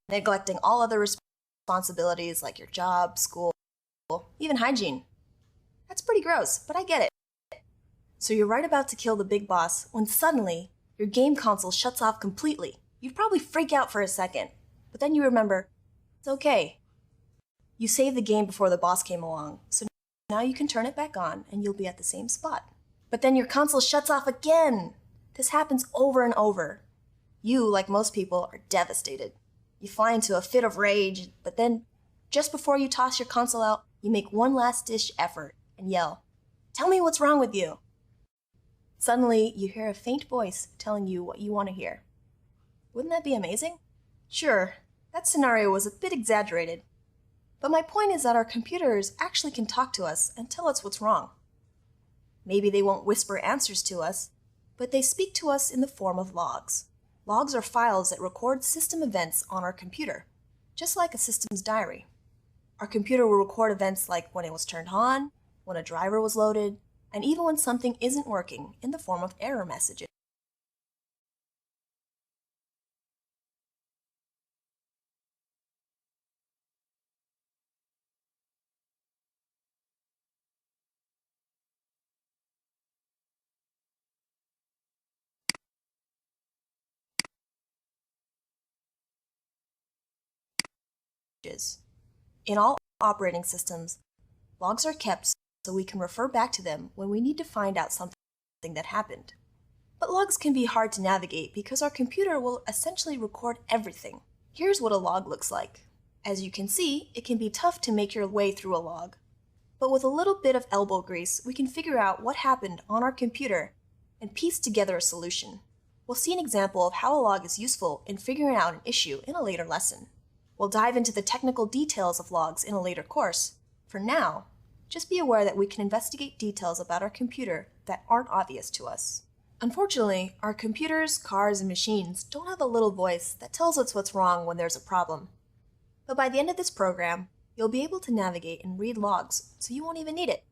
neglecting all other responsibilities like your job, school, even hygiene. That's pretty gross, but I get it. So you're right about to kill the big boss when suddenly your game console shuts off completely. You'd probably freak out for a second, but then you remember, it's okay. You saved the game before the boss came along, so now you can turn it back on and you'll be at the same spot. But then your console shuts off again. This happens over and over. You, like most people, are devastated. You fly into a fit of rage, but then, just before you toss your console out, you make one last-ditch effort and yell, "Tell me what's wrong with you!" Suddenly, you hear a faint voice telling you what you want to hear. Wouldn't that be amazing? Sure, that scenario was a bit exaggerated, but my point is that our computers actually can talk to us and tell us what's wrong. Maybe they won't whisper answers to us, but they speak to us in the form of logs. Logs are files that record system events on our computer, just like a system's diary. Our computer will record events like when it was turned on, when a driver was loaded, and even when something isn't working in the form of error messages. In all operating systems, logs are kept so we can refer back to them when we need to find out something that happened. But logs can be hard to navigate because our computer will essentially record everything. Here's what a log looks like. As you can see, it can be tough to make your way through a log. But with a little bit of elbow grease, we can figure out what happened on our computer and piece together a solution. We'll see an example of how a log is useful in figuring out an issue in a later lesson. We'll dive into the technical details of logs in a later course. For now, just be aware that we can investigate details about our computer that aren't obvious to us. Unfortunately, our computers, cars, and machines don't have a little voice that tells us what's wrong when there's a problem. But by the end of this program, you'll be able to navigate and read logs, so you won't even need it.